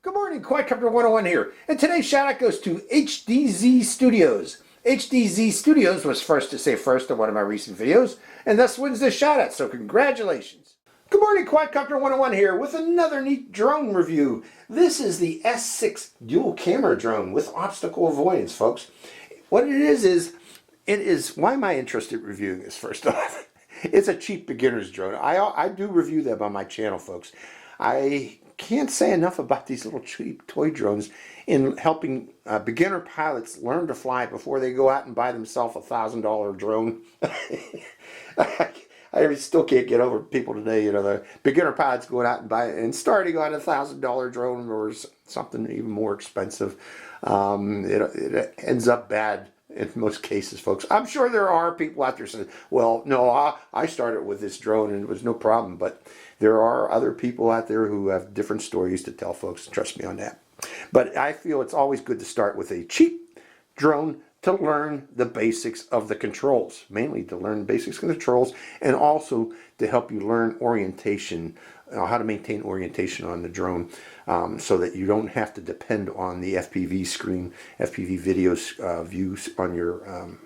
Good morning, Quadcopter 101 here, and today's shout out goes to HDZ Studios. HDZ Studios was first to say first in one of my recent videos, and thus wins this shout out, so congratulations. Good morning, Quadcopter 101 here with another neat drone review. This is the S6 dual camera drone with obstacle avoidance, folks. What it is, why am I interested in reviewing this first off? It's a cheap beginner's drone. I do review them on my channel, folks. I can't say enough about these little cheap toy drones in helping beginner pilots learn to fly before they go out and buy themselves a $1,000 drone. I still can't get over people today, you know, the beginner pilots going out and buying and starting on a $1,000 drone or something even more expensive. It ends up bad in most cases, folks. I'm sure there are people out there saying, well, no, I started with this drone and it was no problem, but there are other people out there who have different stories to tell, folks. Trust me on that. But I feel it's always good to start with a cheap drone to learn the basics of the controls, mainly to learn the basics of the controls, and also to help you learn orientation, how to maintain orientation on the drone, so that you don't have to depend on the FPV screen, FPV videos views on your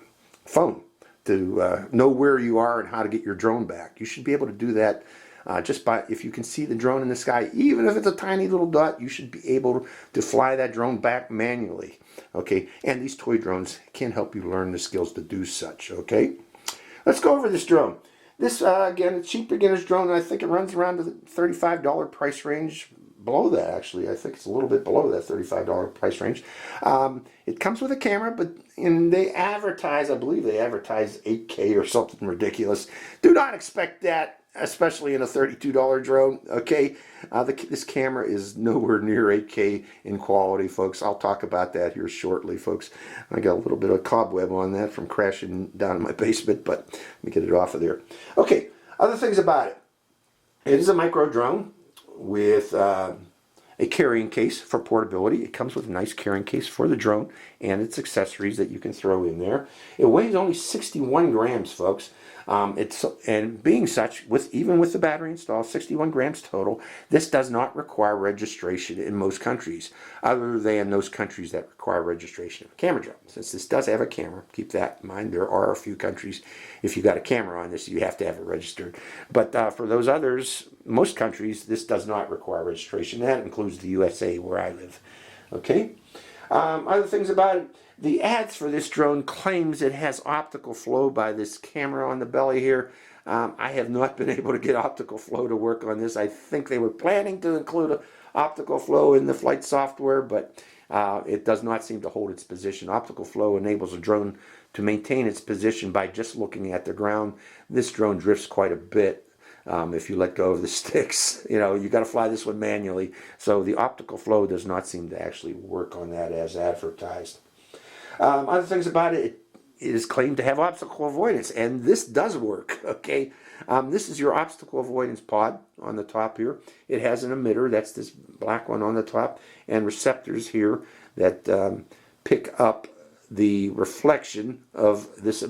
phone to know where you are and how to get your drone back. You should be able to do that just by, if you can see the drone in the sky, even if it's a tiny little dot, you should be able to fly that drone back manually. Okay, and these toy drones can help you learn the skills to do such. Okay, let's go over this drone. This, again, a cheap beginner's drone. I think it runs around the $35 price range. Below that, actually. I think it's a little bit below that $35 price range. It comes with a camera, but they advertise, I believe they advertise 8K or something ridiculous. Do not expect that, especially in a $32 drone. Okay, this camera is nowhere near 8K in quality, folks. I'll talk about that here shortly, folks. I got a little bit of cobweb on that from crashing down in my basement, but let me get it off of there. Okay, other things about it. It is a micro drone with a carrying case for portability. It comes with a nice carrying case for the drone and its accessories that you can throw in there. It weighs only 61 grams, folks. And being such, even with the battery installed, 61 grams total, this does not require registration in most countries, other than those countries that require registration of a camera drone. Since this does have a camera, keep that in mind. There are a few countries, if you got a camera on this, you have to have it registered. But for those others, most countries, this does not require registration. That includes the USA, where I live. Okay? Other things about it. The ads for this drone claims it has optical flow by this camera on the belly here. I have not been able to get optical flow to work on this. I think they were planning to include optical flow in the flight software, but it does not seem to hold its position. Optical flow enables a drone to maintain its position by just looking at the ground. This drone drifts quite a bit. If you let go of the sticks, you know, you got to fly this one manually. So the optical flow does not seem to actually work on that as advertised. Other things about it, it is claimed to have obstacle avoidance, and this does work. Okay, this is your obstacle avoidance pod on the top here. It has an emitter, that's this black one on the top, and receptors here that pick up the reflection of this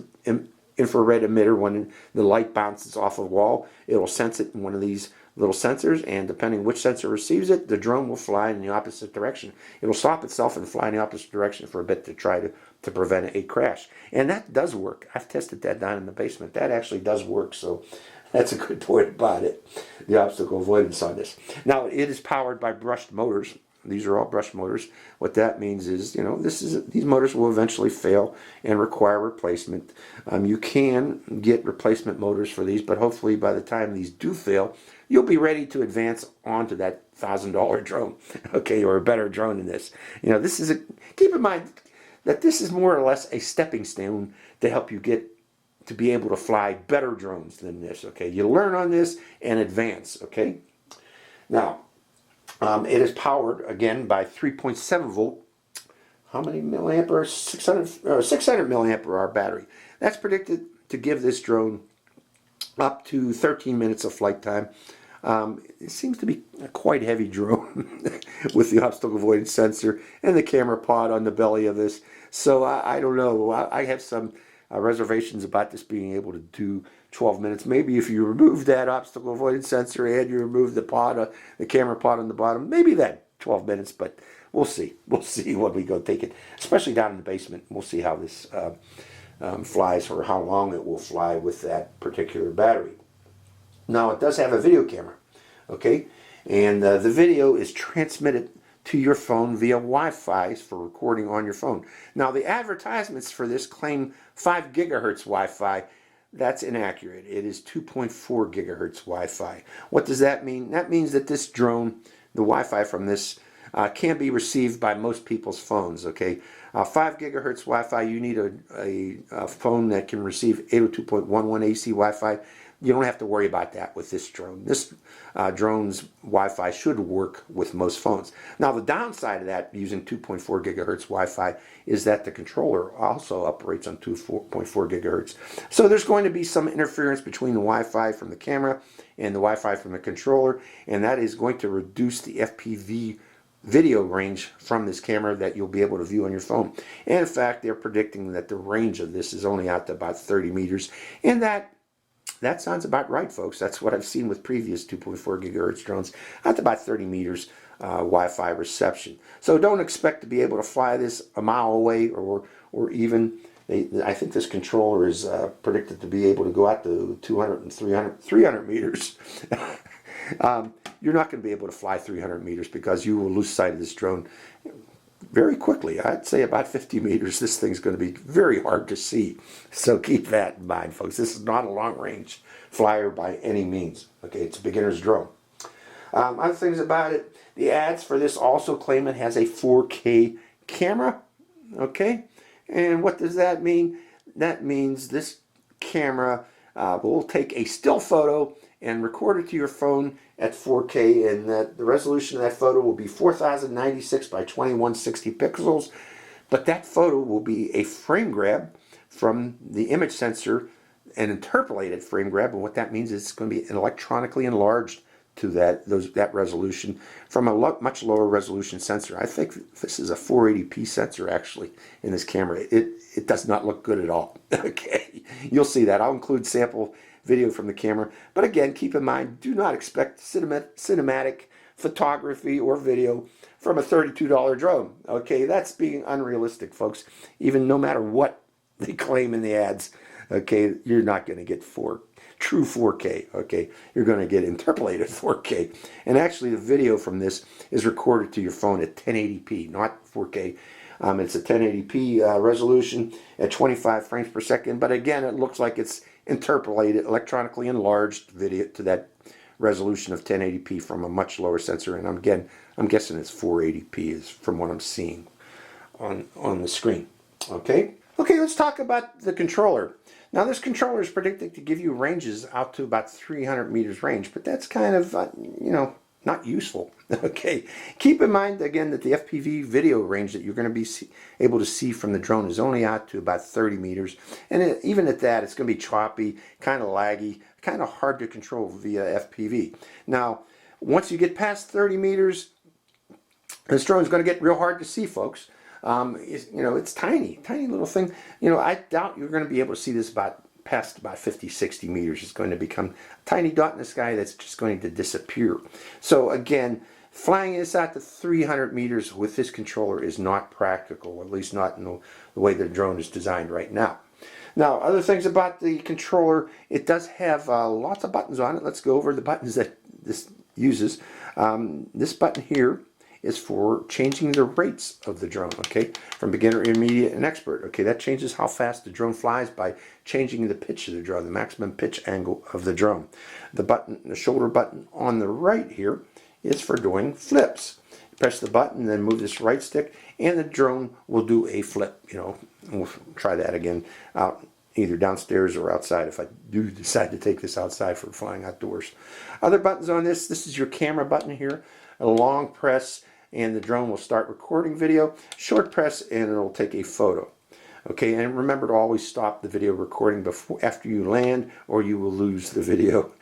infrared emitter. When the light bounces off a wall, it will sense it in one of these little sensors, and depending which sensor receives it, the drone will fly in the opposite direction. It will stop itself and fly in the opposite direction for a bit to try to prevent a crash. And that does work. I've tested that down in the basement. That actually does work, so that's a good point about it, the obstacle avoidance on this. Now, it is powered by brushed motors. These are all brushed motors. What that means is, you know, these motors will eventually fail and require replacement. You can get replacement motors for these, but hopefully by the time these do fail, you'll be ready to advance onto that $1,000 drone, okay, or a better drone than this. You know, keep in mind that this is more or less a stepping stone to help you get to be able to fly better drones than this, okay? You learn on this and advance, okay? Now, it is powered, again, by 3.7 volt, how many milliamp hours? 600 milliamp hour battery. That's predicted to give this drone up to 13 minutes of flight time. It seems to be a quite heavy drone with the obstacle avoidance sensor and the camera pod on the belly of this. So I don't know. I have some reservations about this being able to do 12 minutes. Maybe if you remove that obstacle avoidance sensor and you remove the pod, the camera pod on the bottom, maybe then. 12 minutes, but we'll see. We'll see when we go take it, especially down in the basement. We'll see how this flies, or how long it will fly with that particular battery. Now, it does have a video camera, okay? And the video is transmitted to your phone via Wi-Fi for recording on your phone. Now, the advertisements for this claim 5 gigahertz Wi-Fi. That's inaccurate. It is 2.4 gigahertz Wi-Fi. What does that mean? That means that this drone, the Wi-Fi from this, can be received by most people's phones, okay? 5 gigahertz Wi-Fi, you need a phone that can receive 802.11 AC Wi-Fi. You don't have to worry about that with this drone. This drone's Wi-Fi should work with most phones. Now, the downside of that, using 2.4 gigahertz Wi-Fi, is that the controller also operates on 2.4 gigahertz. So there's going to be some interference between the Wi-Fi from the camera and the Wi-Fi from the controller, and that is going to reduce the FPV video range from this camera that you'll be able to view on your phone. And in fact, they're predicting that the range of this is only out to about 30 meters, and that sounds about right, folks. That's what I've seen with previous 2.4 gigahertz drones, out to about 30 meters Wi-Fi reception. So don't expect to be able to fly this a mile away, or even, I think this controller is predicted to be able to go out to 200 and 300 meters. You're not going to be able to fly 300 meters because you will lose sight of this drone very quickly. I'd say about 50 meters. This thing's going to be very hard to see. So keep that in mind, folks. This is not a long-range flyer by any means. Okay, it's a beginner's drone. Other things about it, the ads for this also claim it has a 4K camera. Okay, and what does that mean? That means this camera will take a still photo and record it to your phone at 4K, and that the resolution of that photo will be 4096 by 2160 pixels. But that photo will be a frame grab from the image sensor, an interpolated frame grab, and what that means is it's going to be electronically enlarged to that resolution from a much lower resolution sensor. I think this is a 480p sensor actually in this camera. It does not look good at all. Okay, you'll see that. I'll include sample video from the camera, but again, keep in mind, do not expect cinematic photography or video from a $32 drone. Okay, that's being unrealistic, folks. Even no matter what they claim in the ads, okay, you're not going to get true 4K. Okay, you're going to get interpolated 4K. And actually, the video from this is recorded to your phone at 1080p, not 4K. It's a 1080p resolution at 25 frames per second, but again, it looks like it's interpolated, electronically enlarged video to that resolution of 1080p from a much lower sensor. And I'm guessing it's 480p is from what I'm seeing on the screen. Okay, let's talk about the controller. Now, this controller is predicted to give you ranges out to about 300 meters range, but that's kind of, not useful. Okay, keep in mind again that the FPV video range that you're going to be able to see from the drone is only out to about 30 meters, and even at that, it's going to be choppy, kind of laggy, kind of hard to control via FPV. Now, once you get past 30 meters, this drone is going to get real hard to see, folks. It's tiny little thing. I doubt you're going to be able to see this past about 50, 60 meters. It's going to become a tiny dot in the sky that's just going to disappear. So again, flying this out to 300 meters with this controller is not practical, at least not in the way the drone is designed right now. Now, other things about the controller, it does have lots of buttons on it. Let's go over the buttons that this uses. This button here is for changing the rates of the drone, okay, from beginner, intermediate, and expert. Okay, that changes how fast the drone flies by changing the pitch of the drone, the maximum pitch angle of the drone. The shoulder button on the right here is for doing flips. Press the button, then move this right stick, and the drone will do a flip. We'll try that again out either downstairs or outside if I do decide to take this outside for flying outdoors. Other buttons on this is your camera button here. A long press and the drone will start recording video. Short press and it'll take a photo. Okay, and remember to always stop the video recording after you land, or you will lose the video.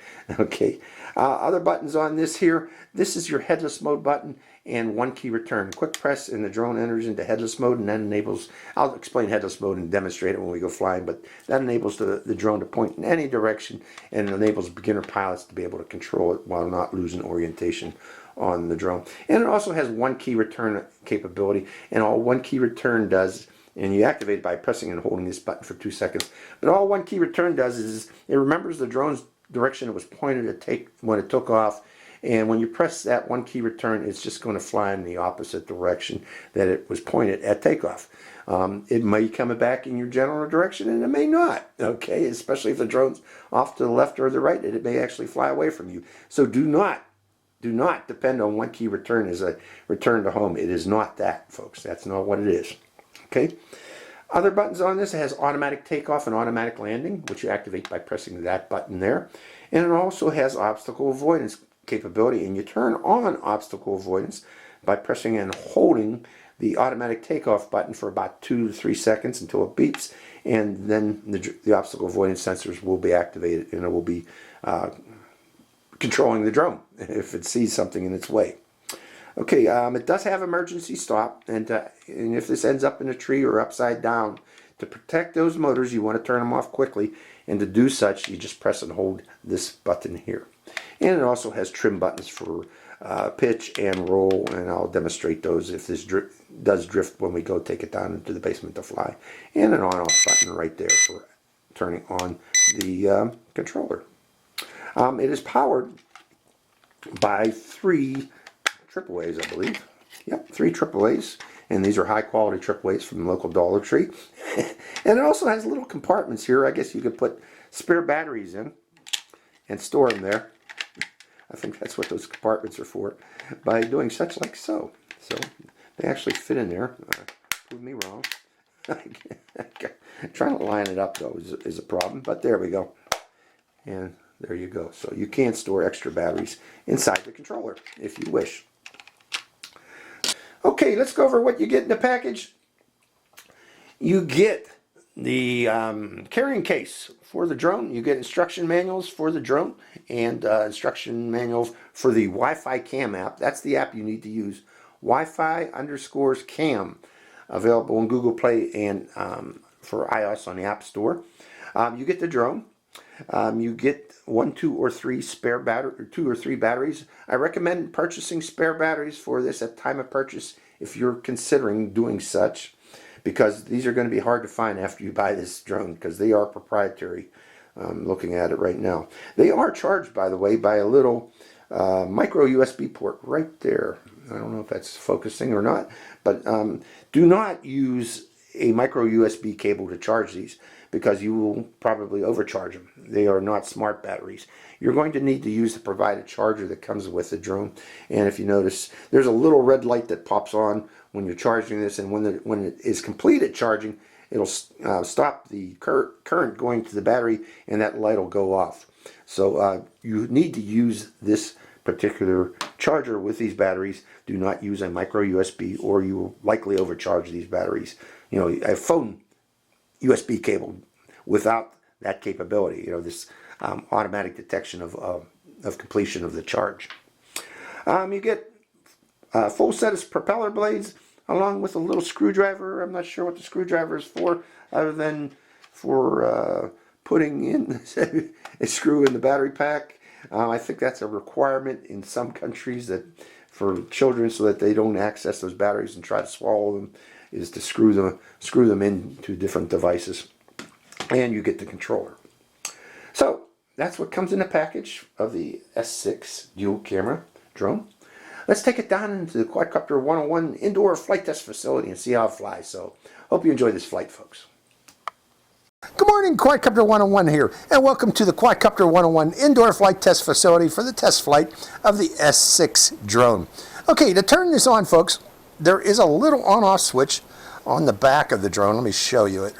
Okay, other buttons on this here. This is your headless mode button, and 1 key return. Quick press and the drone enters into headless mode, and that enables, I'll explain headless mode and demonstrate it when we go flying, but that enables the drone to point in any direction and enables beginner pilots to be able to control it while not losing orientation on the drone. And it also has 1 key return capability, and all 1 key return does, and you activate it by pressing and holding this button for 2 seconds, but all 1 key return does is it remembers the drone's direction it was pointed to take when it took off, and when you press that 1 key return, it's just going to fly in the opposite direction that it was pointed at takeoff. It may come back in your general direction, and it may not, okay, especially if the drone's off to the left or the right, it may actually fly away from you. So do not depend on 1 key return as a return to home. It is not that, folks. That's not what it is. Okay. Other buttons on this, it has automatic takeoff and automatic landing, which you activate by pressing that button there. And it also has obstacle avoidance capability, and you turn on obstacle avoidance by pressing and holding the automatic takeoff button for about 2 to 3 seconds until it beeps, and then the obstacle avoidance sensors will be activated, and it will be controlling the drone if it sees something in its way. Okay, it does have emergency stop, and if this ends up in a tree or upside down, to protect those motors, you want to turn them off quickly, and to do such, you just press and hold this button here. And it also has trim buttons for pitch and roll, and I'll demonstrate those if this does drift when we go take it down into the basement to fly. And an on-off button right there for turning on the controller. It is powered by 3 AAAs, I believe. Yep, 3 AAAs, and these are high-quality AAAs from the local Dollar Tree. And it also has little compartments here. I guess you could put spare batteries in and store them there. I think that's what those compartments are for, by doing such like so. So they actually fit in there. Prove me wrong. Trying to line it up, though, is a problem, but there we go. And there you go. So you can store extra batteries inside the controller if you wish. Okay, let's go over what you get in the package. You get the carrying case for the drone. You get instruction manuals for the drone and instruction manuals for the Wi-Fi cam app. That's the app you need to use. Wi-Fi_cam, available on Google Play and for iOS on the App Store. You get the drone. You get 1, 2, or 3 spare battery, or 2 or 3 batteries. I recommend purchasing spare batteries for this at time of purchase if you're considering doing such, because these are going to be hard to find after you buy this drone, because they are proprietary. Looking at it right now, they are charged, by the way, by a little micro USB port right there. I don't know if that's focusing or not, but do not use a micro USB cable to charge these, because you will probably overcharge them. They are not smart batteries. You're going to need to use the provided charger that comes with the drone. And if you notice, there's a little red light that pops on when you're charging this, and when it is completed charging, it'll stop the current going to the battery, and that light will go off. So you need to use this particular charger with these batteries. Do not use a micro USB, or you will likely overcharge these batteries. You know, a phone USB cable without that capability, you know, this automatic detection of completion of the charge. You get a full set of propeller blades along with a little screwdriver. I'm not sure what the screwdriver is for, other than for putting in a screw in the battery pack. I think that's a requirement in some countries, that for children, so that they don't access those batteries and try to swallow them, is to screw them into different devices. And you get the controller. So that's what comes in the package of the S6 dual camera drone. Let's take it down into the Quadcopter 101 indoor flight test facility and see how it flies. So hope you enjoy this flight, folks. Good morning, Quadcopter 101 here, and welcome to the Quadcopter 101 indoor flight test facility for the test flight of the S6 drone. Okay, to turn this on, folks, there is a little on-off switch on the back of the drone. Let me show you it.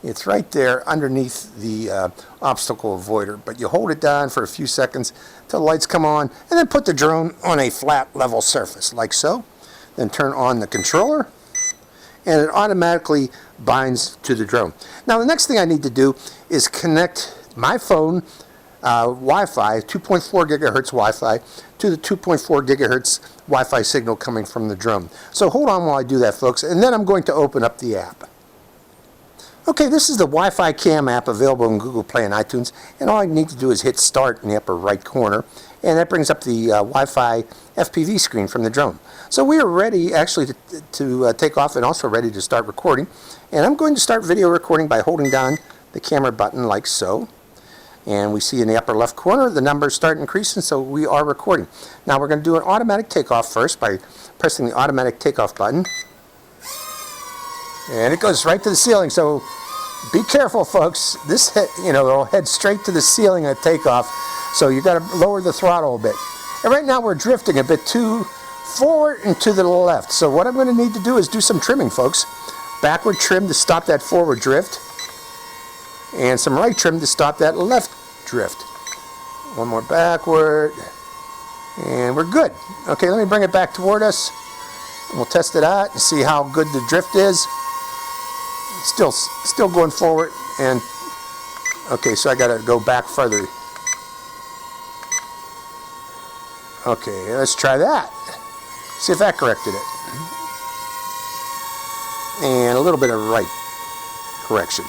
It's right there underneath the obstacle avoider, but you hold it down for a few seconds till the lights come on, and then put the drone on a flat level surface like so. Then turn on the controller, and it automatically binds to the drone. Now the next thing I need to do is connect my phone Wi-Fi, 2.4 gigahertz Wi-Fi, to the 2.4 gigahertz Wi-Fi signal coming from the drone. So hold on while I do that, folks, and then I'm going to open up the app. Okay, this is the Wi-Fi Cam app available in Google Play and iTunes, and all I need to do is hit Start in the upper right corner, and that brings up the Wi-Fi FPV screen from the drone. So we are ready actually to take off and also ready to start recording. And I'm going to start video recording by holding down the camera button like so. And we see in the upper left corner the numbers start increasing, so we are recording. Now we're going to do an automatic takeoff first by pressing the automatic takeoff button. And it goes right to the ceiling, so be careful, folks. This it'll head straight to the ceiling at takeoff, so you got to lower the throttle a bit. And right now we're drifting a bit too forward and to the left. So what I'm going to need to do is do some trimming, folks. Backward trim to stop that forward drift, and some right trim to stop that left drift. One more backward, and we're good. Okay, let me bring it back toward us, and we'll test it out and see how good the drift is. Still going forward, and okay, so I gotta go back further. Okay, let's try that. See if that corrected it. And a little bit of right correction.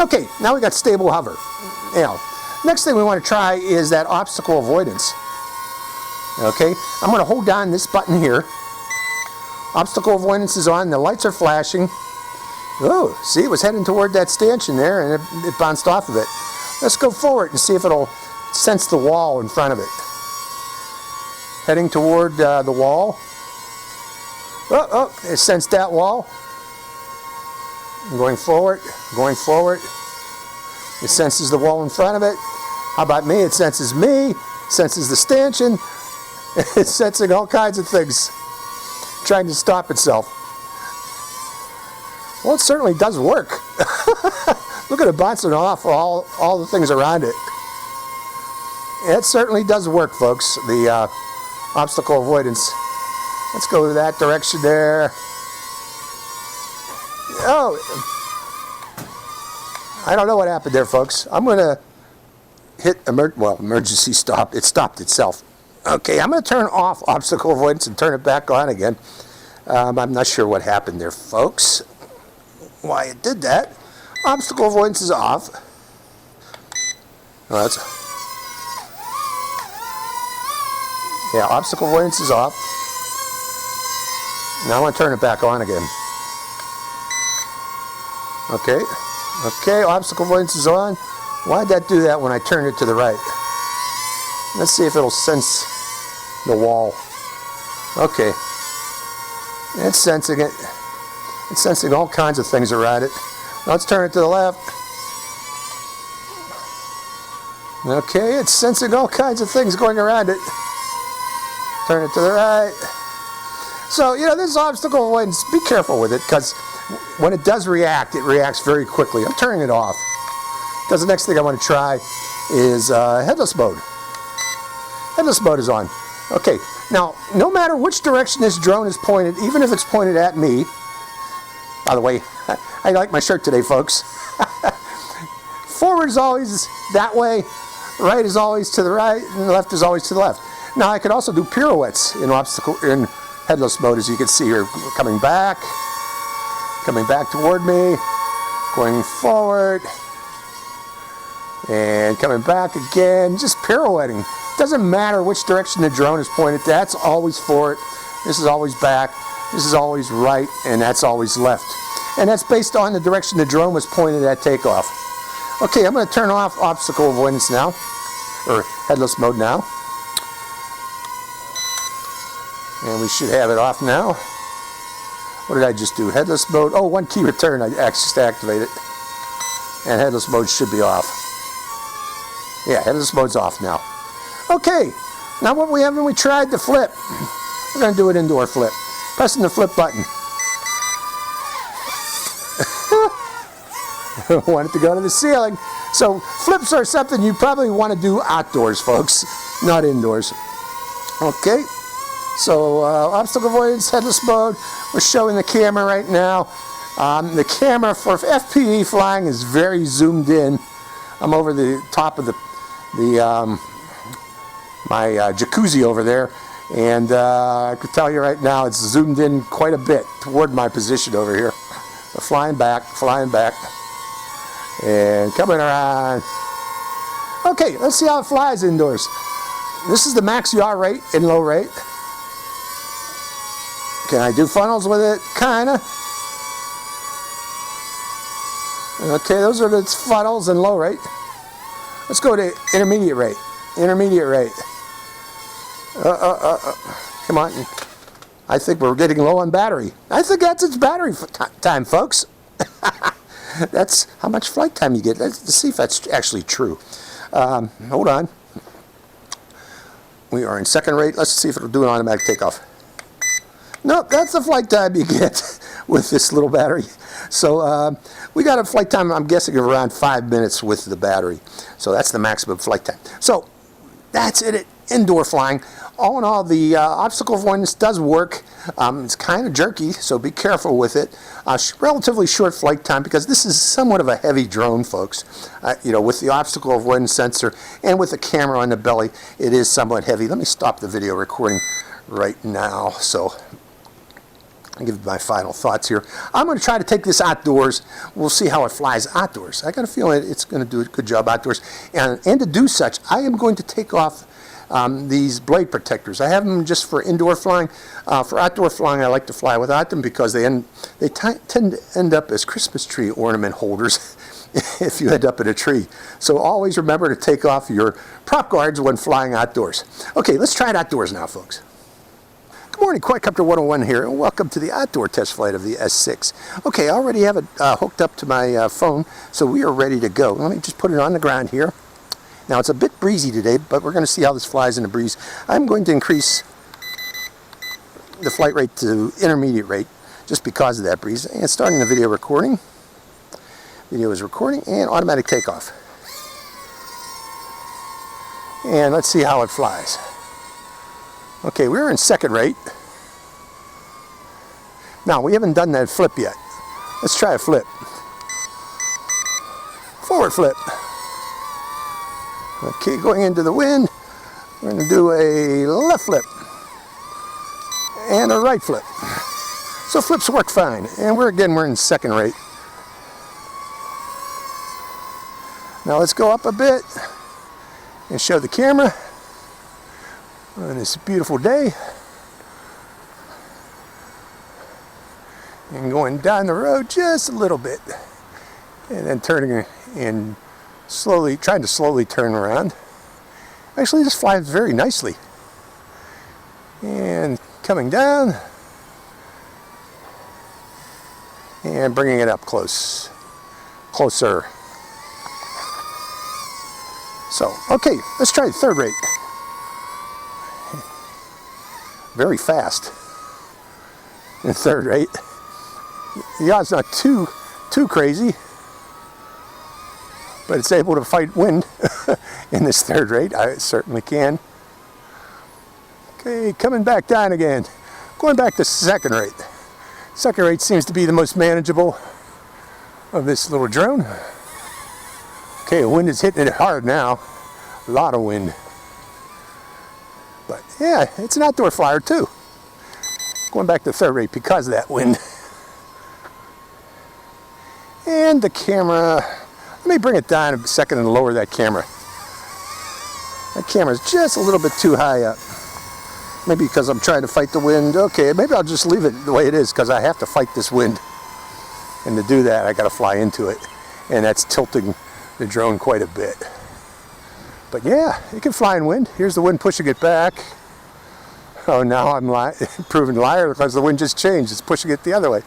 Okay, now we got stable hover. Now, next thing we want to try is that obstacle avoidance. Okay, I'm going to hold down this button here. Obstacle avoidance is on, the lights are flashing. Oh, see, it was heading toward that stanchion there, and it bounced off of it. Let's go forward and see if it'll sense the wall in front of it. Heading toward the wall. Oh, it sensed that wall. Going forward, going forward. It senses the wall in front of it. How about me? It senses me, senses the stanchion. It's sensing all kinds of things, trying to stop itself. Well, it certainly does work. Look at it bouncing off all the things around it. It certainly does work, folks, the obstacle avoidance. Let's go that direction there. Oh, I don't know what happened there, folks. I'm going to hit emergency stop. It stopped itself. Okay, I'm going to turn off obstacle avoidance and turn it back on again. I'm not sure what happened there, folks. Why it did that. Obstacle avoidance is off. Oh, yeah, obstacle avoidance is off. Now I want to turn it back on again. Okay, obstacle avoidance is on. Why'd that do that when I turned it to the right? Let's see if it'll sense the wall. Okay, it's sensing it. It's sensing all kinds of things around it. Now let's turn it to the left. Okay, it's sensing all kinds of things going around it. Turn it to the right. So, this obstacle avoidance, be careful with it, because when it does react, it reacts very quickly. I'm turning it off, because the next thing I want to try is headless mode. Headless mode is on. Okay, now, no matter which direction this drone is pointed, even if it's pointed at me, by the way, I like my shirt today, folks. Forward is always that way, right is always to the right, and left is always to the left. Now, I could also do pirouettes in headless mode, as you can see here, coming back toward me, going forward, and coming back again, just pirouetting. Doesn't matter which direction the drone is pointed, that's always forward, this is always back, this is always right, and that's always left. And that's based on the direction the drone was pointed at takeoff. Okay, I'm going to turn off obstacle avoidance now, or headless mode now. And we should have it off now. What did I just do? Headless mode. Oh, one key return. I just activated it. And headless mode should be off. Yeah, headless mode's off now. Okay. Now what we have when we tried the flip. We're going to do an indoor flip. Pressing the flip button. Want it to go to the ceiling. So flips are something you probably want to do outdoors, folks, not indoors. Okay. So obstacle avoidance, headless mode. We're showing the camera right now. The camera for FPV flying is very zoomed in. I'm over the top of the the my jacuzzi over there, and I can tell you right now it's zoomed in quite a bit toward my position over here. Flying back, and coming around. Okay, let's see how it flies indoors. This is the max yaw rate and low rate. Can I do funnels with it? Kinda. Okay, those are the funnels and low rate. Let's go to intermediate rate. Intermediate rate. Come on. I think we're getting low on battery. I think that's its battery time, folks. That's how much flight time you get. Let's see if that's actually true. Hold on. We are in second rate. Let's see if it'll do an automatic takeoff. Nope, that's the flight time you get with this little battery. So we got a flight time, I'm guessing, of around 5 minutes with the battery. So that's the maximum flight time. So that's it, indoor flying. All in all, the obstacle avoidance does work. It's kind of jerky, so be careful with it. Relatively short flight time, because this is somewhat of a heavy drone, folks. You know, with the obstacle avoidance sensor and with the camera on the belly, it is somewhat heavy. Let me stop the video recording right now, so I'll give you my final thoughts here. I'm going to try to take this outdoors. We'll see how it flies outdoors. I got a feeling it's going to do a good job outdoors. And to do such, I am going to take off these blade protectors. I have them just for indoor flying. For outdoor flying, I like to fly without them because they tend to end up as Christmas tree ornament holders if you end up in a tree. So always remember to take off your prop guards when flying outdoors. Okay, let's try it outdoors now, folks. Good morning, Quadcopter 101 here, and welcome to the outdoor test flight of the S6. Okay, I already have it hooked up to my phone, so we are ready to go. Let me just put it on the ground here. Now, it's a bit breezy today, but we're going to see how this flies in the breeze. I'm going to increase the flight rate to intermediate rate just because of that breeze. And starting the video recording. Video is recording, and automatic takeoff. And let's see how it flies. Okay, we're in second rate. Now, we haven't done that flip yet. Let's try a flip. Forward flip. Okay, going into the wind, we're going to do a left flip and a right flip. So flips work fine, and we're in second rate. Now let's go up a bit and show the camera on this beautiful day. And going down the road just a little bit, and then turning and trying to slowly turn around. Actually, this flies very nicely. And coming down and bringing it up closer. So, okay, let's try third rate. Very fast in third rate. The yaw's not too crazy, but it's able to fight wind in this third rate. I certainly can. Okay, coming back down again. Going back to second rate. Second rate seems to be the most manageable of this little drone. Okay, the wind is hitting it hard now. A lot of wind. But yeah, it's an outdoor flyer too. Going back to third rate because of that wind. And the camera, let me bring it down a second and lower that camera. That camera's just a little bit too high up. Maybe because I'm trying to fight the wind. Okay, maybe I'll just leave it the way it is because I have to fight this wind. And to do that, I got to fly into it. And that's tilting the drone quite a bit. But yeah, it can fly in wind. Here's the wind pushing it back. Oh, now I'm proven liar because the wind just changed. It's pushing it the other way.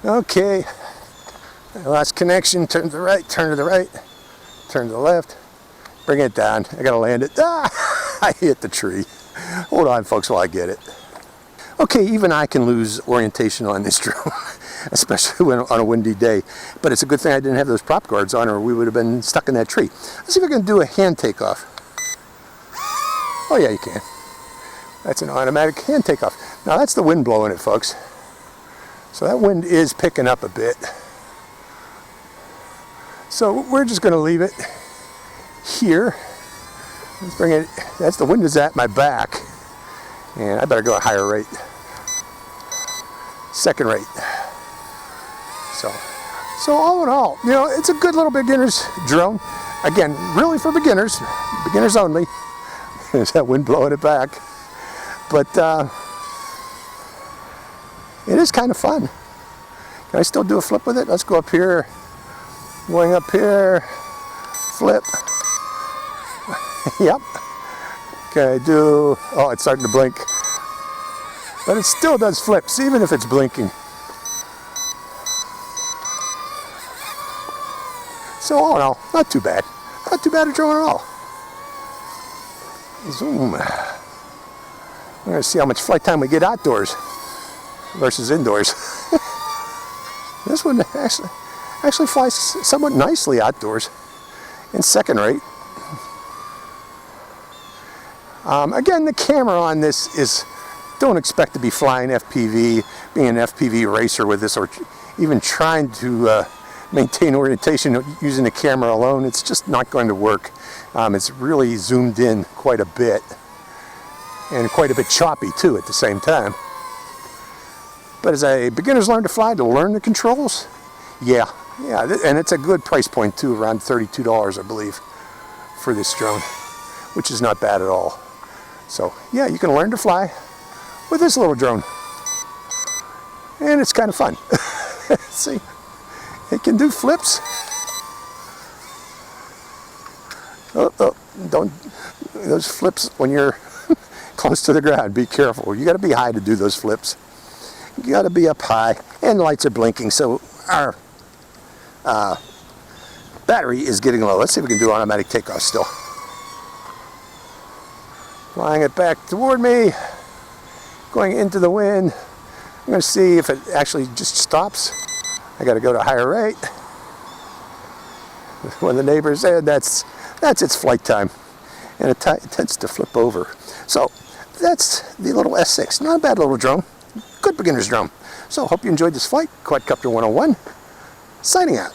Okay, last connection, turn to the right, turn to the right, turn to the left, bring it down. I gotta land it. Ah, I hit the tree. Hold on, folks, while I get it. Okay, even I can lose orientation on this drone, especially when on a windy day. But it's a good thing I didn't have those prop guards on, or we would have been stuck in that tree. Let's see if I can do a hand takeoff. Oh yeah, you can. That's an automatic hand takeoff. Now that's the wind blowing it, folks. So that wind is picking up a bit. So we're just going to leave it here. Let's bring it, that's the wind is at my back. And I better go at higher rate. Second rate. So all in all, you know, it's a good little beginner's drone. Again, really for beginners only. There's that wind blowing it back. But it is kind of fun. Can I still do a flip with it? Let's go up here. Going up here. Flip. Yep. Can I do, oh, it's starting to blink. But it still does flips, even if it's blinking. So all in all, not too bad. Not too bad a drone at all. Zoom. We're going to see how much flight time we get outdoors versus indoors. This one actually flies somewhat nicely outdoors in second rate. Again, the camera on this is, don't expect to be flying FPV, being an FPV racer with this, or even trying to maintain orientation using the camera alone. It's just not going to work. It's really zoomed in quite a bit, and quite a bit choppy too at the same time. But as a beginners learn to fly, to learn the controls, yeah, and it's a good price point too, around $32 I believe for this drone, which is not bad at all. So yeah, you can learn to fly with this little drone, and it's kind of fun. See, it can do flips. Oh, don't, those flips when you're close to the ground, be careful. You got to be high to do those flips. You got to be up high, and the lights are blinking, so our battery is getting low. Let's see if we can do automatic takeoff still. Flying it back toward me, going into the wind. I'm going to see if it actually just stops. I got to go to a higher rate. When the neighbor said that's its flight time, and it tends to flip over. So that's the little S6. Not a bad little drone. Good beginner's drone. So hope you enjoyed this flight. Quadcopter 101, signing out.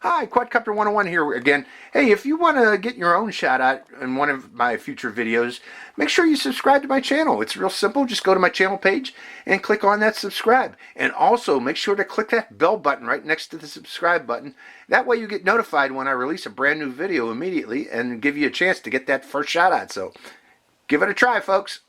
Hi, Quadcopter 101 here again. Hey, if you want to get your own shout out in one of my future videos, make sure you subscribe to my channel. It's real simple. Just go to my channel page and click on that subscribe. And also make sure to click that bell button right next to the subscribe button. That way you get notified when I release a brand new video immediately and give you a chance to get that first shout out. So give it a try, folks.